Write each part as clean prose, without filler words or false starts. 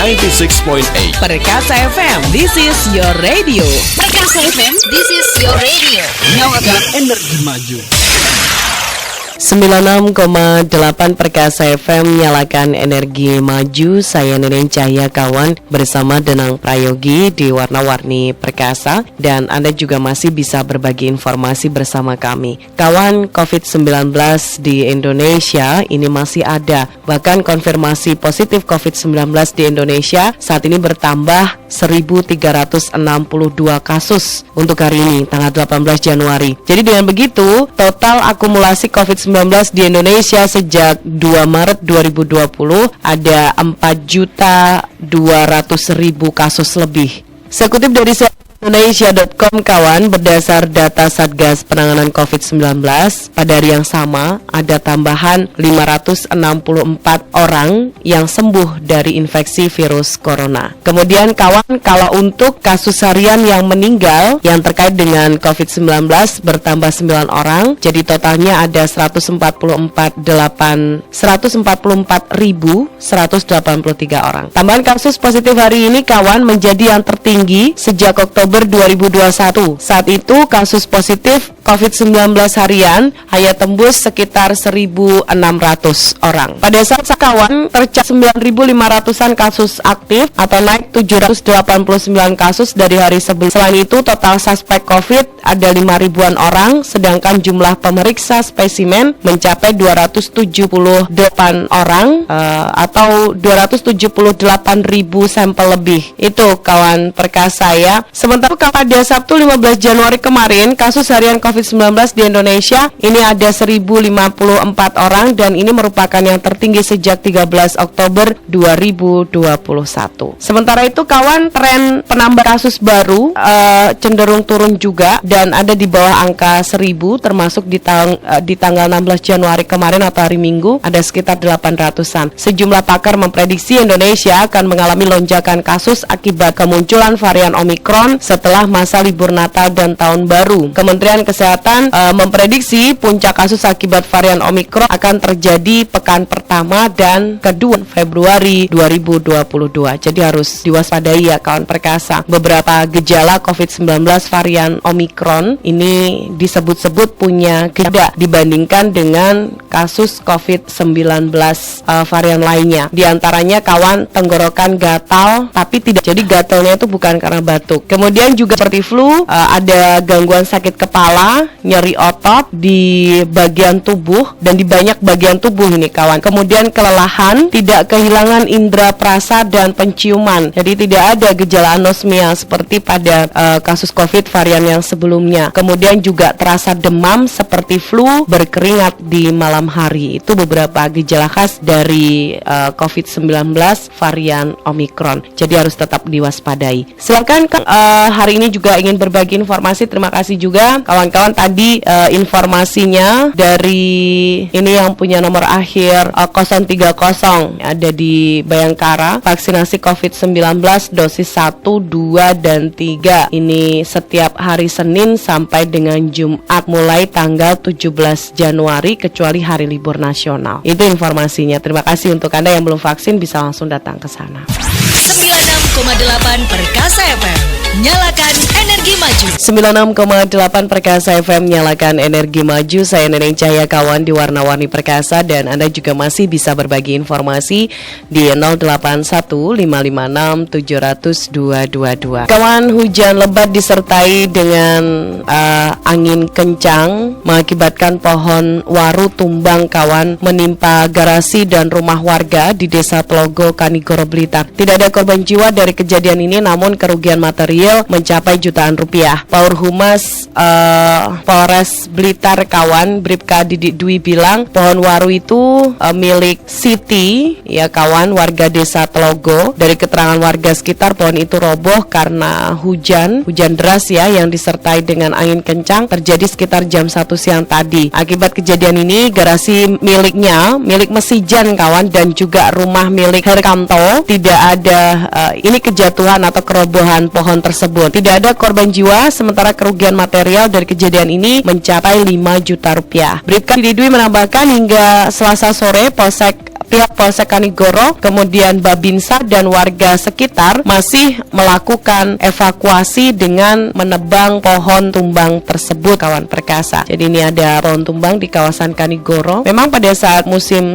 96.8. Perkasa FM, this is your radio. Perkasa FM, this is your radio. Nyalakan energi maju. 96,8 Perkasa FM, nyalakan energi maju. Saya Neneng Cahya kawan bersama Denang Prayogi di Warna-Warni Perkasa. Dan Anda juga masih bisa berbagi informasi bersama kami. Kawan, COVID-19 di Indonesia ini masih ada. Bahkan konfirmasi positif COVID-19 di Indonesia saat ini bertambah 1.362 kasus untuk hari ini, tanggal 18 Januari. Jadi dengan begitu, total akumulasi COVID-19 di Indonesia sejak 2 Maret 2020 ada 4.200.000 kasus lebih. Sekutip dari Indonesia.com kawan, berdasar data Satgas Penanganan COVID-19, pada hari yang sama ada tambahan 564 orang yang sembuh dari infeksi virus corona. Kemudian kawan, kalau untuk kasus harian yang meninggal yang terkait dengan COVID-19 bertambah 9 orang, jadi totalnya ada 144.183 orang. Tambahan kasus positif hari ini kawan menjadi yang tertinggi sejak Oktober 2021. Saat itu kasus positif COVID-19 harian hanya tembus sekitar 1.600 orang. Pada saat kawan tercatat 9.500-an kasus aktif atau naik 789 kasus dari hari sebelum. Selain itu total suspek COVID ada 5.000-an orang, sedangkan jumlah pemeriksa spesimen mencapai 278 orang atau 278.000 sampel lebih. Itu kawan perkasa ya. Sementara pada Sabtu 15 Januari kemarin, kasus harian COVID-19 di Indonesia ini ada 1.054 orang dan ini merupakan yang tertinggi sejak 13 Oktober 2021. Sementara itu kawan, tren penambahan kasus baru cenderung turun juga dan ada di bawah angka 1.000, termasuk di tanggal 16 Januari kemarin atau hari Minggu ada sekitar 800-an. Sejumlah pakar memprediksi Indonesia akan mengalami lonjakan kasus akibat kemunculan varian Omikron setelah masa libur Natal dan Tahun Baru. Kementerian Kesehatan memprediksi puncak kasus akibat varian Omikron akan terjadi pekan pertama dan kedua Februari 2022. Jadi harus diwaspadai ya kawan perkasa. Beberapa gejala COVID-19 varian Omikron ini disebut-sebut punya gejala dibandingkan dengan kasus COVID-19 varian lainnya. Di antaranya kawan tenggorokan gatal, tapi tidak. Jadi gatalnya itu bukan karena batuk. Kemudian juga seperti flu, ada gangguan sakit kepala, nyeri otot di bagian tubuh dan di banyak bagian tubuh ini kawan. Kemudian kelelahan, tidak kehilangan indera perasa dan penciuman. Jadi tidak ada gejala anosmia seperti pada kasus COVID varian yang sebelumnya. Kemudian juga terasa demam seperti flu, berkeringat di malam hari. Itu beberapa gejala khas dari COVID-19 varian Omikron. Jadi harus tetap diwaspadai. Silakan hari ini juga ingin berbagi informasi. Terima kasih juga kawan-kawan tadi informasinya dari ini yang punya nomor akhir 030 ada di Bayangkara. Vaksinasi COVID-19 dosis 1, 2, dan 3 ini setiap hari Senin sampai dengan Jumat mulai tanggal 17 Januari kecuali hari libur nasional. Itu informasinya. Terima kasih untuk Anda yang belum vaksin bisa langsung datang ke sana. 96,8 Perkasa FM, nyalakan energi maju. 96,8 Perkasa FM, nyalakan energi maju. Saya Neneng Cahya kawan di Warna-Warni Perkasa dan Anda juga masih bisa berbagi informasi di 081556702222. Kawan, hujan lebat disertai dengan angin kencang mengakibatkan pohon waru tumbang kawan menimpa garasi dan rumah warga di Desa Telogo, Kanigoro, Blitar. Tidak ada korban jiwa dari kejadian ini, namun kerugian material mencapai jutaan rupiah. Paur Humas Polres Blitar kawan, Bribka Didik Dwi bilang pohon waru itu milik Siti ya kawan, warga Desa Telogo. Dari keterangan warga sekitar, pohon itu roboh karena hujan deras ya yang disertai dengan angin kencang terjadi sekitar jam 1 siang tadi. Akibat kejadian ini, garasi milik Mesijan kawan dan juga rumah milik Herkamto tidak ada ini kejatuhan atau kerobohan pohon tersebut. Tidak ada korban jiwa, sementara kerugian material dari kejadian ini mencapai 5 juta rupiah. Bribka Didwi menambahkan hingga Selasa sore Polsek pihak Polsek Kanigoro, kemudian Babinsa dan warga sekitar masih melakukan evakuasi dengan menebang pohon tumbang tersebut, kawan perkasa. Jadi ini ada pohon tumbang di kawasan Kanigoro. Memang pada saat musim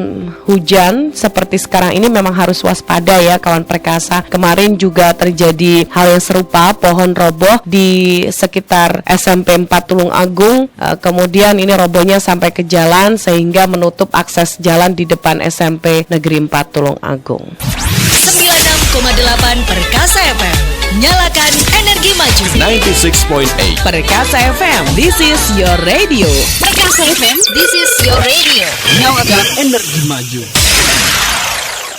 hujan seperti sekarang ini memang harus waspada ya, kawan perkasa. Kemarin juga terjadi hal yang serupa, pohon roboh di sekitar SMP 4 Tulung Agung. Kemudian ini robohnya sampai ke jalan sehingga menutup akses jalan di depan SMP Negeri 4 Tulung Agung. 96,8 Perkasa FM. Nyalakan energi maju. 96.8 Perkasa FM, this is your radio. Perkasa FM, this is your radio. Nyalakan energi maju.